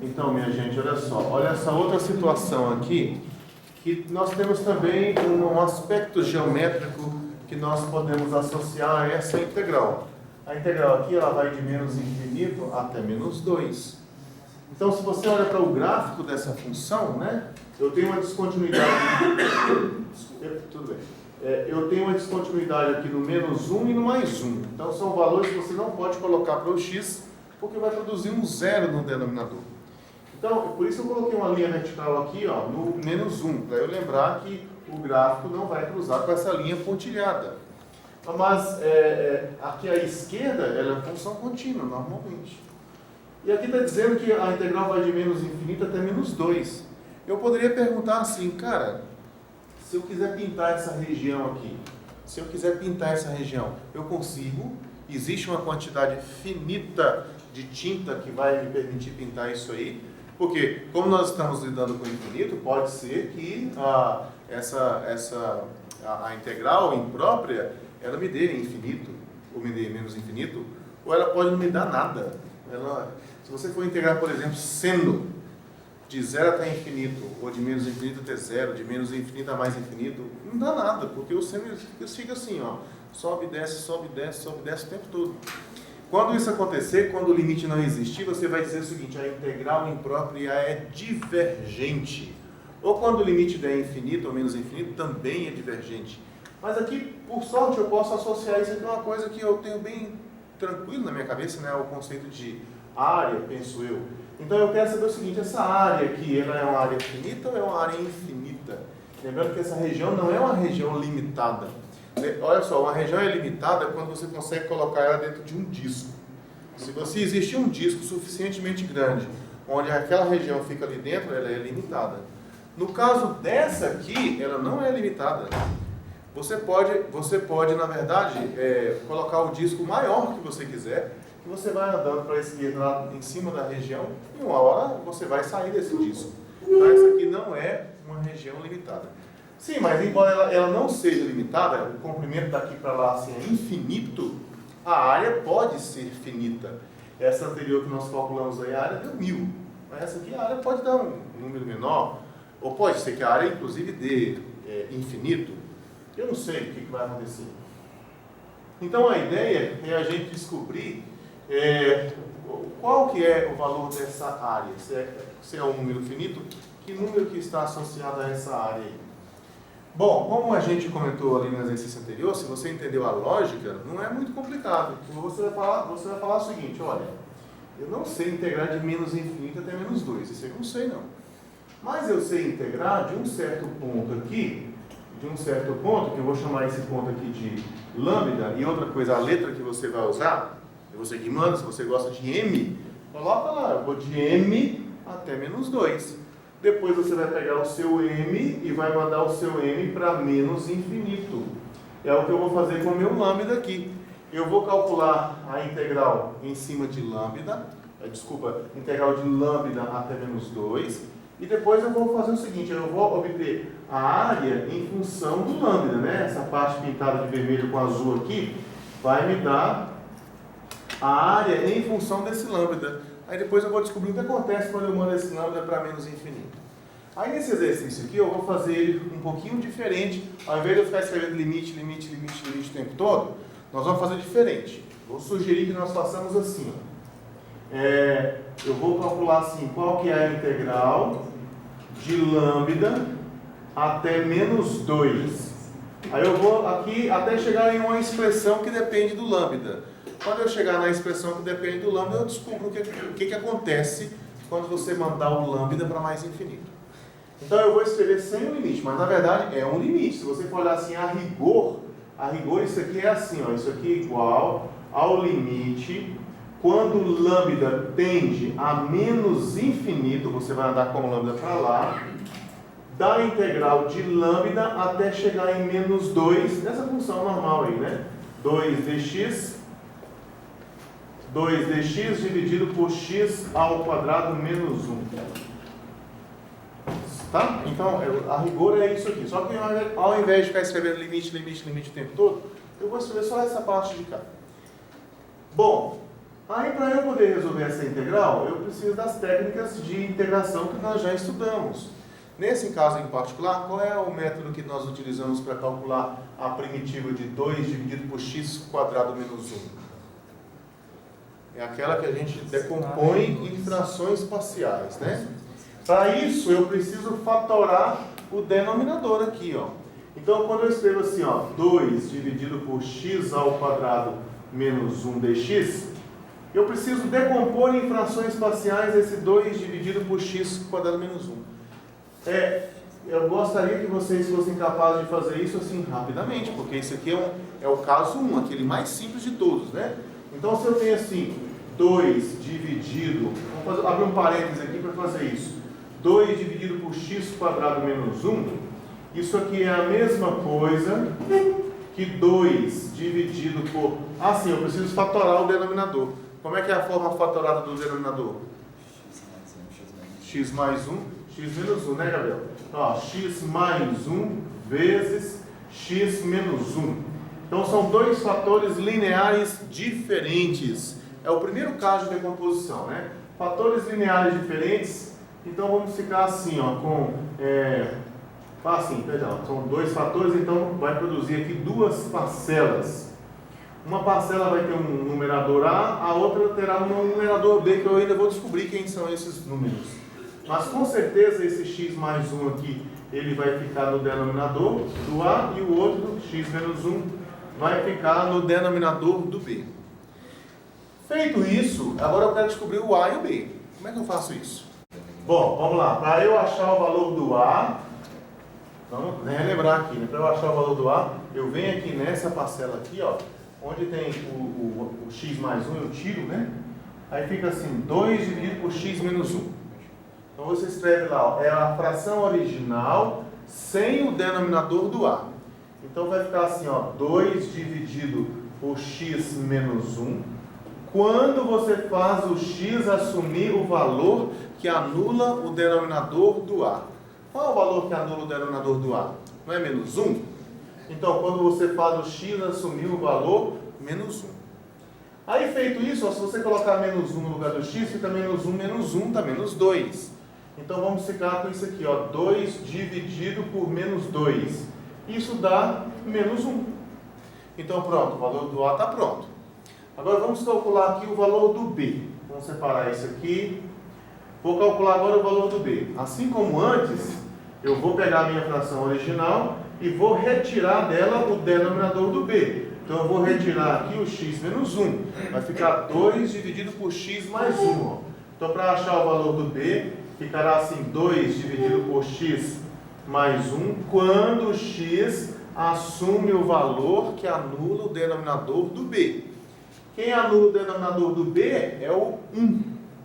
Então, minha gente, olha essa outra situação aqui, que nós temos também um aspecto geométrico que nós podemos associar a essa integral. A integral aqui, ela vai de menos infinito até menos 2. Então, se você olha para o gráfico dessa função, né, eu tenho uma descontinuidade... Tudo bem. Eu tenho uma descontinuidade aqui no menos 1 e no mais 1. Então, são valores que você não pode colocar para o x, porque vai produzir um zero no denominador. Então, por isso eu coloquei uma linha vertical aqui, ó, no menos 1, para eu lembrar que o gráfico não vai cruzar com essa linha pontilhada. Mas aqui à esquerda, ela é função contínua, normalmente. E aqui está dizendo que a integral vai de menos infinito até menos 2. Eu poderia perguntar assim, cara, se eu quiser pintar essa região aqui, eu consigo? Existe uma quantidade finita de tinta que vai me permitir pintar isso aí? Porque, como nós estamos lidando com o infinito, pode ser que a integral imprópria, ela me dê infinito, ou me dê menos infinito, ou ela pode não me dar nada. Se você for integrar, por exemplo, seno de 0 até infinito, ou de menos infinito até 0, de menos infinito a mais infinito, não dá nada, porque o seno fica assim, ó, sobe, desce, sobe, desce, sobe, desce o tempo todo. Quando isso acontecer, quando o limite não existir, você vai dizer o seguinte, a integral imprópria é divergente. Ou quando o limite der infinito ou menos infinito, também é divergente. Mas aqui, por sorte, eu posso associar isso aqui a uma coisa que eu tenho bem tranquilo na minha cabeça, né? O conceito de área, penso eu. Então eu quero saber o seguinte, essa área aqui, ela é uma área finita ou é uma área infinita? Lembrando que essa região não é uma região limitada. Olha só, uma região é limitada quando você consegue colocar ela dentro de um disco. Se existir um disco suficientemente grande, onde aquela região fica ali dentro, ela é limitada. No caso dessa aqui, ela não é limitada. Você pode na verdade, colocar o disco maior que você quiser, que você vai andando para a esquerda lá em cima da região, e uma hora você vai sair desse disco. Então, essa aqui não é uma região limitada. Sim, mas embora ela não seja limitada, o comprimento daqui para lá assim, é infinito, a área pode ser finita. Essa anterior que nós calculamos aí, a área deu 1000. Mas essa aqui, a área pode dar um número menor, ou pode ser que a área, inclusive, dê infinito. Eu não sei o que vai acontecer. Então, a ideia é a gente descobrir qual que é o valor dessa área. Se é um número finito, que número que está associado a essa área aí? Bom, como a gente comentou ali no exercício anterior, se você entendeu a lógica, não é muito complicado. Você vai falar o seguinte, olha, eu não sei integrar de menos infinito até menos 2, isso eu não sei não. Mas eu sei integrar de um certo ponto aqui, que eu vou chamar esse ponto aqui de lambda, e outra coisa, a letra que você vai usar, você que manda, se você gosta de m, coloca lá, eu vou de m até menos 2. Depois você vai pegar o seu m e vai mandar o seu m para menos infinito. É o que eu vou fazer com o meu lambda aqui. Eu vou calcular a integral em cima de lambda, integral de lambda até menos 2. E depois eu vou fazer o seguinte, eu vou obter a área em função do lambda, né? Essa parte pintada de vermelho com azul aqui vai me dar a área em função desse lambda. Aí depois eu vou descobrir o que acontece quando eu mando esse lambda para menos infinito. Aí nesse exercício aqui eu vou fazer ele um pouquinho diferente. Ao invés de eu ficar escrevendo limite o tempo todo, nós vamos fazer diferente. Vou sugerir que nós façamos assim. Eu vou calcular assim, qual que é a integral de lambda até menos 2. Aí eu vou aqui até chegar em uma expressão que depende do lambda. Quando eu chegar na expressão que depende do lambda, eu descubro o que acontece quando você mandar o lambda para mais infinito. Então eu vou escrever sem o limite, mas na verdade é um limite. Se você for olhar assim a rigor isso aqui é assim, ó, isso aqui é igual ao limite quando o lambda tende a menos infinito, você vai andar com o lambda para lá, da integral de lambda até chegar em menos 2, nessa função normal aí, né? 2dx dividido por x ao quadrado menos 1. Tá? Então, a rigor é isso aqui. Só que ao invés de ficar escrevendo limite o tempo todo, eu vou escrever só essa parte de cá. Bom, Aí, para eu poder resolver essa integral, eu preciso das técnicas de integração que nós já estudamos. Nesse caso em particular, qual é o método que nós utilizamos para calcular a primitiva de 2 dividido por x quadrado menos 1? É aquela que a gente decompõe em frações parciais, né? Para isso, eu preciso fatorar o denominador aqui, ó. Então, quando eu escrevo assim, ó, 2 dividido por x ao quadrado menos 1 dx, eu preciso decompor em frações parciais esse 2 dividido por x quadrado menos 1. Eu gostaria que vocês fossem capazes de fazer isso assim rapidamente, porque isso aqui é o caso 1, aquele mais simples de todos, né? Então, se eu tenho assim, 2 dividido, vamos abrir um parênteses aqui para fazer isso. 2 dividido por x quadrado menos 1, isso aqui é a mesma coisa que 2 dividido por... Assim, eu preciso fatorar o denominador. Como é que é a forma fatorada do denominador? X mais 1. X menos 1, né, Gabriel? Então, ó, x mais 1 vezes x menos 1. Então, são dois fatores lineares diferentes. É o primeiro caso de decomposição, né? Fatores lineares diferentes. Então, vamos ficar assim, ó, são dois fatores, então vai produzir aqui duas parcelas. Uma parcela vai ter um numerador A, a outra terá um numerador B, que eu ainda vou descobrir quem são esses números. Mas com certeza esse x mais 1 aqui, ele vai ficar no denominador do A e o outro, x menos 1, vai ficar no denominador do B. Feito isso, agora eu quero descobrir o A e o B. Como é que eu faço isso? Bom, vamos lá. Para eu achar o valor do A, vamos relembrar aqui, né? Para eu achar o valor do A, eu venho aqui nessa parcela aqui, ó, onde tem o x mais 1, eu tiro, né? Aí fica assim, 2 dividido por x menos 1. Então você escreve lá, ó, é a fração original sem o denominador do A. Então vai ficar assim, ó, 2 dividido por x menos 1, quando você faz o x assumir o valor que anula o denominador do A. Qual é o valor que anula o denominador do A? Não é menos 1? Então, quando você faz o x assumir o valor menos 1. Aí, feito isso, ó, se você colocar menos 1 no lugar do x, fica menos 1 dá menos 2. Então, vamos ficar com isso aqui, ó, 2 dividido por menos 2. Isso dá menos 1. Então, pronto, o valor do A está pronto. Agora, vamos calcular aqui o valor do B. Vamos separar isso aqui. Vou calcular agora o valor do B. Assim como antes, eu vou pegar a minha fração original e vou retirar dela o denominador do B. Então, eu vou retirar aqui o x menos 1. Vai ficar 2 dividido por x mais 1. Ó. Então, para achar o valor do B, ficará assim, 2 dividido por x mais 1, quando o x assume o valor que anula o denominador do B. Quem anula o denominador do B é o 1,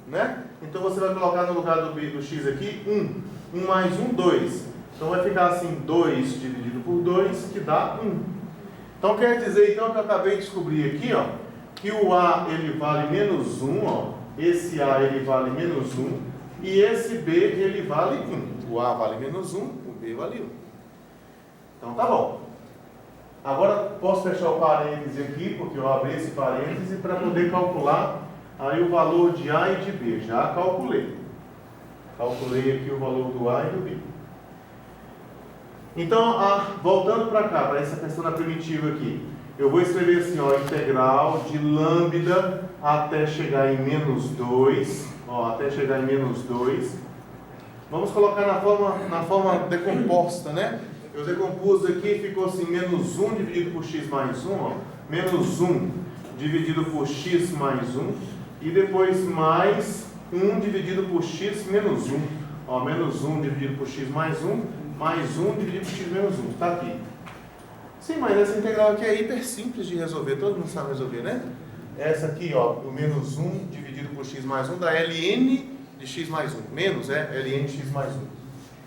né? Então, você vai colocar no lugar do B, do x aqui, 1. 1 mais 1, 2. Então, vai ficar assim, 2 dividido por 2, que dá 1. Então, quer dizer, então, que eu acabei de descobrir aqui, ó, que o A, ele vale menos 1, ó. Esse A, ele vale menos 1. E esse B, ele vale 1. O A vale menos 1, o B vale 1. Então, tá bom. Agora, posso fechar o parêntese aqui, porque eu abri esse parêntese para poder calcular aí o valor de A e de B. Já calculei. Calculei aqui o valor do A e do B. Então, voltando para cá, para essa questão da primitiva aqui, eu vou escrever assim, ó, integral de lambda até chegar em menos 2, ó, até chegar em menos 2. Vamos colocar na forma decomposta, né? Eu decompus aqui, ficou assim, menos 1 dividido por x mais 1, ó, menos 1 dividido por x mais 1, e depois mais 1 dividido por x menos 1, ó, menos 1 dividido por x mais 1, mais 1 dividido por x menos 1, está aqui. Sim, mas essa integral aqui é hiper simples de resolver, todo mundo sabe resolver, né? Essa aqui, ó, o menos 1 dividido por x mais 1 dá ln de x mais 1, menos ln de x mais 1.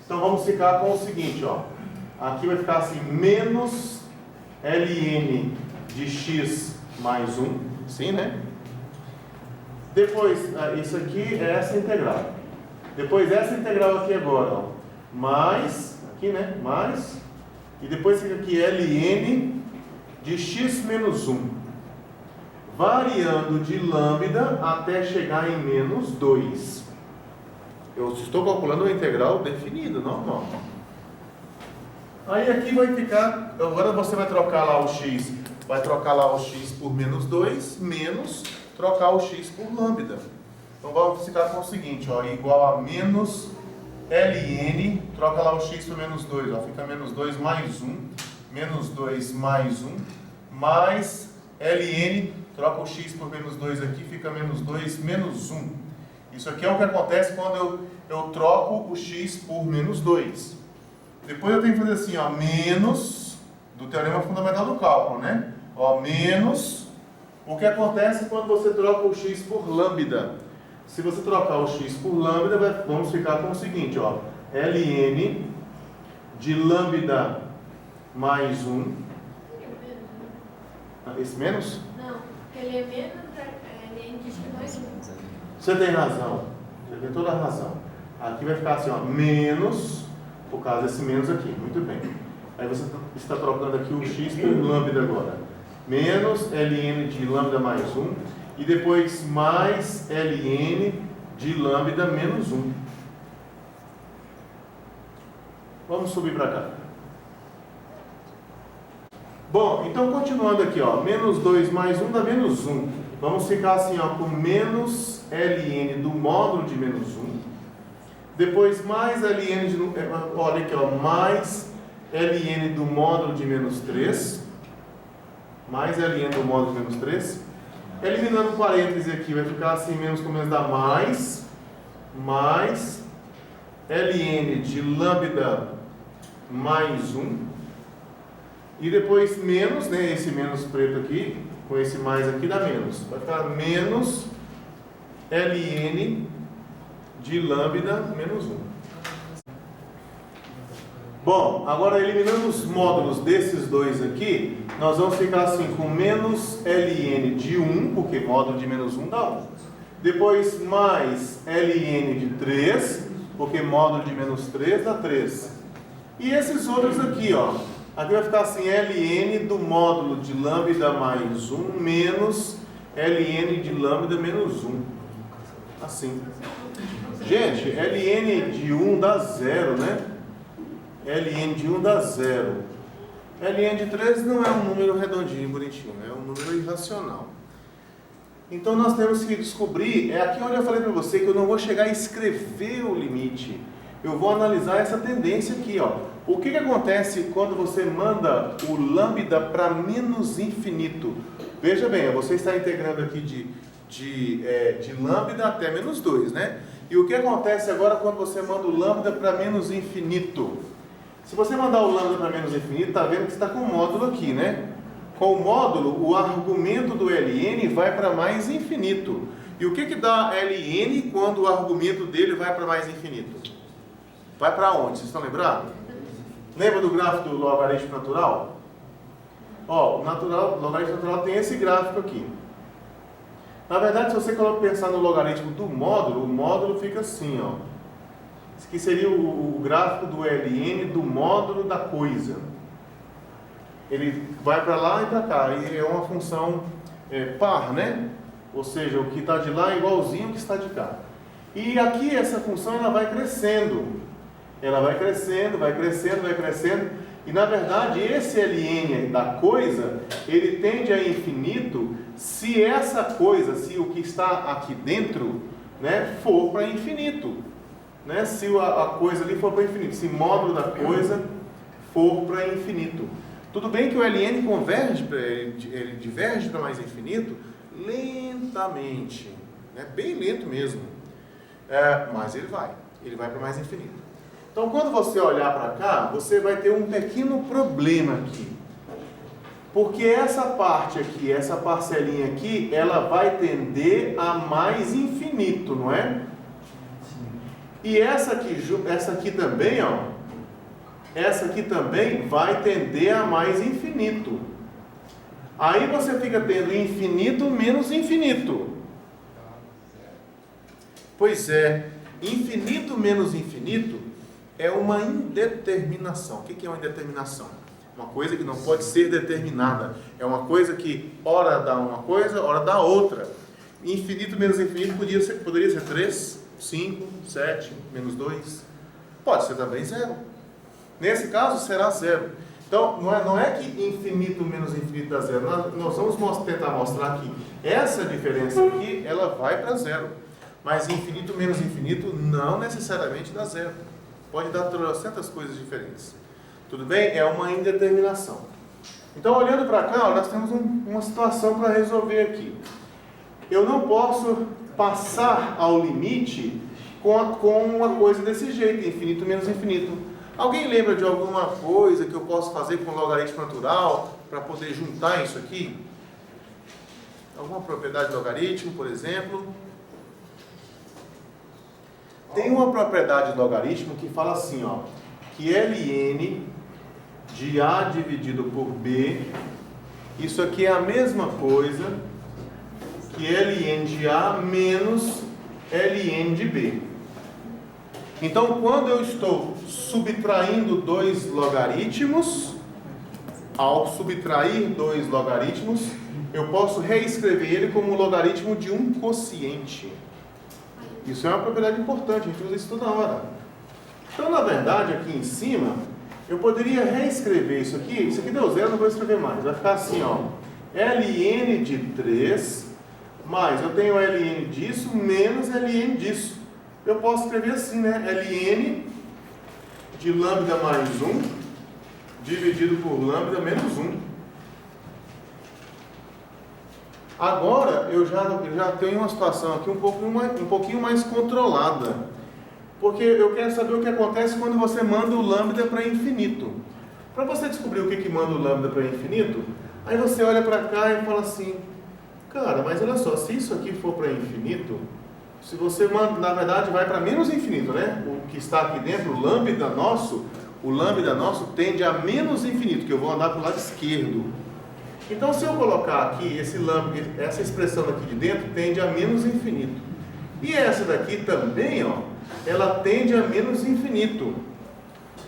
Então vamos ficar com o seguinte, ó, aqui vai ficar assim, menos ln de x mais 1, sim, né? Depois, isso aqui é essa integral. Depois essa integral aqui agora, ó, mais, aqui, né, mais, e depois fica aqui ln de x menos 1, variando de lambda até chegar em menos 2. Eu estou calculando uma integral definida, normal. Aí aqui vai ficar, agora você vai trocar lá o x, vai trocar lá o x por menos 2, menos trocar o x por lambda. Então vamos ficar com o seguinte, ó, igual a menos ln, troca lá o x por menos 2, ó, fica menos 2 mais 1, menos 2 mais 1, mais ln, troca o x por menos 2 aqui, fica menos 2 menos 1. Isso aqui é o que acontece quando eu troco o x por menos 2. Depois eu tenho que fazer assim, ó, menos, do teorema fundamental do cálculo, né? Ó, menos, o que acontece quando você troca o x por lambda. Se você trocar o x por lambda, vamos ficar com o seguinte, ó, ln de lambda mais 1. Esse menos? Não, porque ele é menos, ln de mais 1. Você tem razão, você tem toda a razão. Aqui vai ficar assim, ó, menos, por causa desse menos aqui, muito bem. Aí você está trocando aqui o x por lambda agora. Menos ln de lambda mais 1. E depois mais ln de lambda menos 1. Vamos subir para cá. Bom, então continuando aqui, ó, menos 2 mais 1 dá menos 1. Vamos ficar assim, ó, com menos ln do módulo de menos 1. Depois mais ln de, olha aqui, ó, mais ln do módulo de menos 3. Mais ln do módulo de menos 3. Eliminando o parêntese aqui, vai ficar assim, menos com menos dá mais ln de lambda mais 1. E depois menos, né, esse menos preto aqui, com esse mais aqui dá menos. Vai ficar menos ln de lambda menos 1. Bom, agora eliminando os módulos desses dois aqui, nós vamos ficar assim com menos ln de 1, porque módulo de menos 1 dá 1. Depois mais ln de 3, porque módulo de menos 3 dá 3. E esses outros aqui, ó, aqui vai ficar assim, ln do módulo de lambda mais 1 menos ln de lambda menos 1. Assim. Gente, ln de 1 dá 0, né? ln de 1 dá 0. ln de 3 não é um número redondinho, bonitinho, é um número irracional. Então nós temos que descobrir, é aqui onde eu falei para você que eu não vou chegar a escrever o limite. Eu vou analisar essa tendência aqui, ó. O que acontece quando você manda o lambda para menos infinito? Veja bem, você está integrando aqui de lambda até menos 2, né? E o que acontece agora quando você manda o lambda para menos infinito? Se você mandar o lambda para menos infinito, está vendo que está com o módulo aqui, né? Com o módulo, o argumento do ln vai para mais infinito. E o que dá ln quando o argumento dele vai para mais infinito? Vai para onde? Vocês estão lembrados? Lembra do gráfico do logaritmo natural? Ó, o logaritmo natural tem esse gráfico aqui. Na verdade, se você pensar no logaritmo do módulo, o módulo fica assim, ó. Esse aqui seria o gráfico do ln do módulo da coisa. Ele vai para lá e para cá. E é uma função par, né? Ou seja, o que está de lá é igualzinho ao que está de cá. E aqui essa função ela vai crescendo. Ela vai crescendo, vai crescendo, vai crescendo. E na verdade esse ln da coisa, ele tende a infinito se essa coisa, se o que está aqui dentro, né, for para infinito. Né? Se a coisa ali for para infinito, se o módulo da coisa for para infinito. Tudo bem que o ln converge, ele diverge para mais infinito lentamente, né? Bem lento mesmo, mas ele vai para mais infinito. Então quando você olhar para cá, você vai ter um pequeno problema aqui. Porque essa parte aqui, essa parcelinha aqui, ela vai tender a mais infinito, não é? E essa aqui também, ó, essa aqui também vai tender a mais infinito. Aí você fica tendo infinito menos infinito. Pois é, infinito menos infinito é uma indeterminação. O que é uma indeterminação? Uma coisa que não pode ser determinada. É uma coisa que ora dá uma coisa, ora dá outra. Infinito menos infinito poderia ser 3, 5, 7, menos 2. Pode ser também 0. Nesse caso será 0. Então, não é que infinito menos infinito dá 0. Nós vamos tentar mostrar que essa diferença aqui, ela vai para 0. Mas infinito menos infinito não necessariamente dá 0. Pode dar trocentas coisas diferentes. Tudo bem? É uma indeterminação. Então, olhando para cá, nós temos uma situação para resolver aqui. Eu não posso passar ao limite com uma coisa desse jeito, infinito menos infinito. Alguém lembra de alguma coisa que eu posso fazer com logaritmo natural para poder juntar isso aqui? Alguma propriedade de logaritmo, por exemplo? Tem uma propriedade de logaritmo que fala assim, ó, que ln de A dividido por B, isso aqui é a mesma coisa que ln de A menos ln de B. Então, quando eu estou subtraindo dois logaritmos, ao subtrair dois logaritmos, eu posso reescrever ele como o logaritmo de um quociente. Isso é uma propriedade importante, a gente usa isso toda hora. Então, na verdade, aqui em cima, eu poderia reescrever isso aqui deu 0, não vou escrever mais. Vai ficar assim, ó, ln de 3, mais eu tenho ln disso, menos ln disso. Eu posso escrever assim, né? ln de lambda mais 1, dividido por lambda menos 1. Agora, eu já tenho uma situação aqui um pouquinho mais controlada. Porque eu quero saber o que acontece quando você manda o lambda para infinito. Para você descobrir o que manda o lambda para infinito, aí você olha para cá e fala assim, cara, mas olha só, se isso aqui for para infinito, se você manda, na verdade vai para menos infinito, né? O que está aqui dentro, o lambda nosso tende a menos infinito, que eu vou andar para o lado esquerdo. Então, se eu colocar aqui esse lambda, essa expressão aqui de dentro tende a menos infinito. E essa daqui também, ó, ela tende a menos infinito.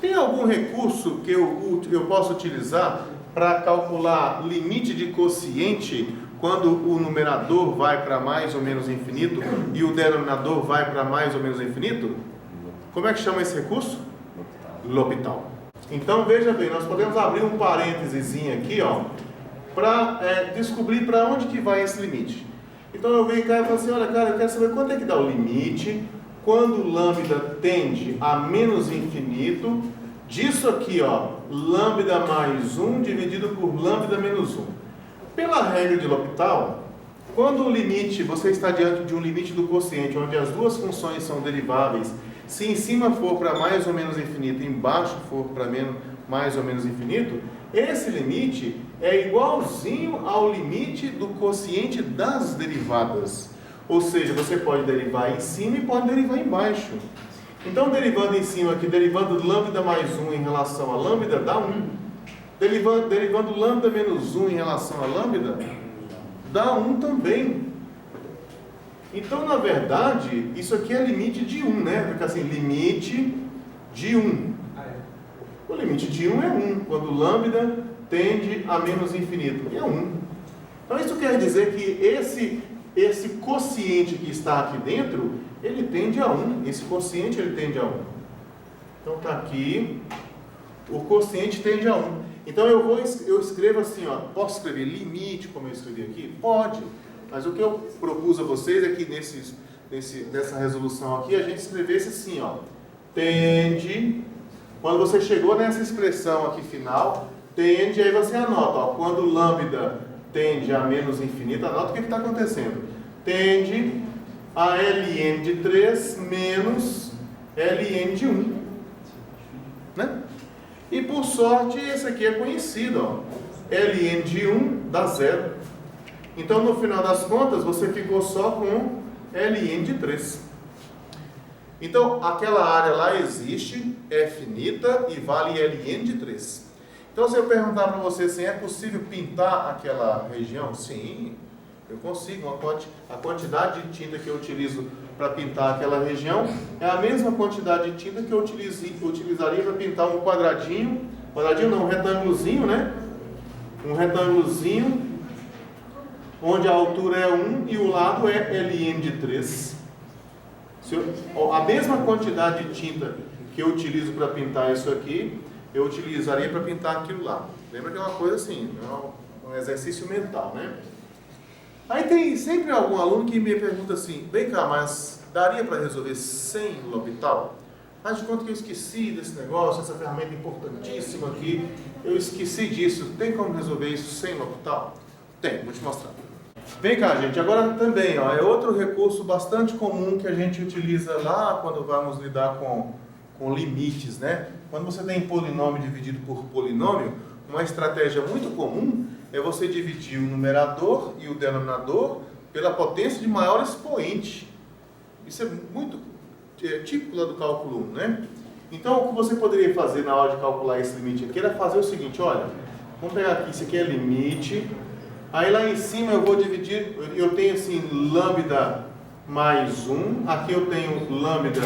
Tem algum recurso que eu possa utilizar para calcular limite de quociente quando o numerador vai para mais ou menos infinito e o denominador vai para mais ou menos infinito? Como é que chama esse recurso? L'Hopital. Então, veja bem, nós podemos abrir um parênteses aqui, ó, para descobrir para onde que vai esse limite. Então eu venho cá e falo assim, olha cara, eu quero saber quanto é que dá o limite quando o lambda tende a menos infinito disso aqui, ó, lambda mais 1 dividido por lambda menos 1. Pela regra de L'Hopital, quando o limite, você está diante de um limite do quociente, onde as duas funções são deriváveis, se em cima for para mais ou menos infinito, embaixo for para mais ou menos infinito, esse limite é igualzinho ao limite do quociente das derivadas. Ou seja, você pode derivar em cima e pode derivar embaixo. Então, derivando em cima aqui, derivando lambda mais 1 em relação a lambda, dá 1. Derivando lambda menos 1 em relação a lambda, dá 1 também. Então, na verdade, isso aqui é limite de 1, né? Fica assim, limite de 1. O limite de 1 é 1, quando lambda tende a menos infinito. É 1. Então, isso quer dizer que esse quociente que está aqui dentro, ele tende a 1. Esse quociente, ele tende a 1. Então, está aqui, o quociente tende a 1. Então, eu escrevo assim, ó, posso escrever limite, como eu escrevi aqui? Pode. Mas o que eu propus a vocês é que nessa resolução aqui, a gente escrevesse assim, ó, tende, quando você chegou nessa expressão aqui final, tende, aí você anota, ó, quando lambda tende a menos infinito, anota o que está acontecendo. Tende a ln de 3 menos ln de 1. Né? E por sorte, esse aqui é conhecido, ó, ln de 1 dá 0. Então, no final das contas, você ficou só com ln de 3. Então, aquela área lá existe, é finita e vale ln de 3. Então, se eu perguntar para você se é possível pintar aquela região, sim, eu consigo. A quantidade de tinta que eu utilizo para pintar aquela região é a mesma quantidade de tinta que eu utilizaria para pintar um quadradinho Quadradinho não, um retângulozinho, né? Um retângulozinho, onde a altura é 1 e o lado é LN de 3. A mesma quantidade de tinta que eu utilizo para pintar isso aqui, eu utilizaria para pintar aquilo lá. Lembra que é uma coisa assim, é um exercício mental, né? Aí tem sempre algum aluno que me pergunta assim, vem cá, mas daria para resolver sem L'Hopital? Faz de conta que eu esqueci desse negócio, essa ferramenta importantíssima aqui, eu esqueci disso, tem como resolver isso sem L'Hopital? Tem, vou te mostrar. Vem cá, gente, agora também, ó, é outro recurso bastante comum que a gente utiliza lá quando vamos lidar com limites, né? Quando você tem polinômio dividido por polinômio, uma estratégia muito comum é você dividir o numerador e o denominador pela potência de maior expoente. Isso é muito típico lá do cálculo 1, né? Então, o que você poderia fazer na hora de calcular esse limite aqui era fazer o seguinte, olha, vamos pegar aqui, isso aqui é limite, aí lá em cima eu vou dividir, eu tenho assim, lambda mais 1, aqui eu tenho lambda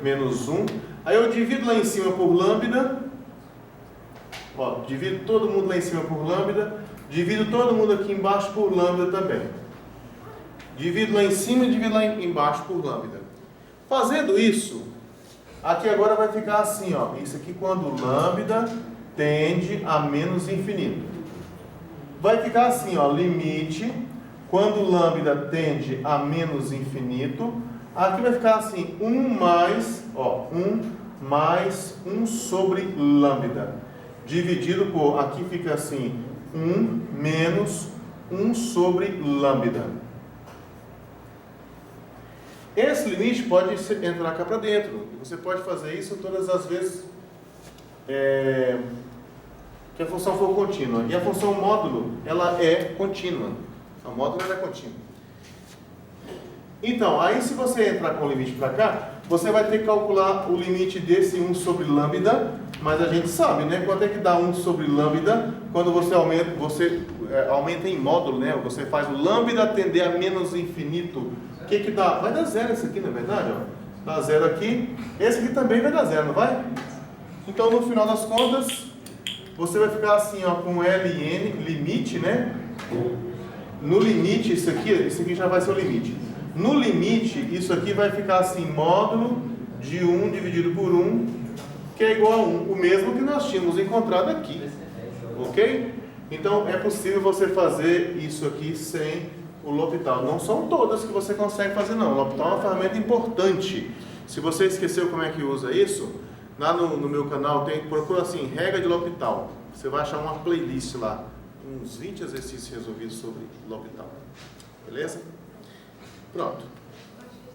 menos 1, aí eu divido lá em cima por lambda, ó, divido todo mundo lá em cima por lambda, divido todo mundo aqui embaixo por lambda também. Divido lá em cima e divido lá embaixo por lambda. Fazendo isso, aqui agora vai ficar assim, ó, isso aqui quando lambda tende a menos infinito. Vai ficar assim, ó, limite, quando lambda tende a menos infinito, aqui vai ficar assim, 1 mais, ó, 1 mais 1 sobre lambda, dividido por, aqui fica assim, 1 menos 1 sobre lambda. Esse limite pode entrar cá para dentro, você pode fazer isso todas as vezes que a função for contínua. E a função módulo, ela é contínua. A módulo ela é contínua. Então, aí se você entrar com o limite para cá, você vai ter que calcular o limite desse 1 sobre lambda, mas a gente sabe, né? Quanto é que dá 1 sobre lambda quando você aumenta em módulo, né? Você faz o lambda tender a menos infinito. O que dá? Vai dar zero esse aqui, na verdade, ó. Dá zero aqui. Esse aqui também vai dar zero, não vai? Então, no final das contas, você vai ficar assim, ó, com LN, limite, né? No limite, isso aqui já vai ser o limite. No limite, isso aqui vai ficar assim, módulo de 1 dividido por 1, que é igual a 1. O mesmo que nós tínhamos encontrado aqui. Ok? Então, é possível você fazer isso aqui sem o L'Hopital. Não são todas que você consegue fazer, não. O L'Hopital é uma ferramenta importante. Se você esqueceu como é que usa isso, lá no meu canal procura assim, regra de L'Hopital. Você vai achar uma playlist lá, uns 20 exercícios resolvidos sobre L'Hopital. Beleza? Pronto.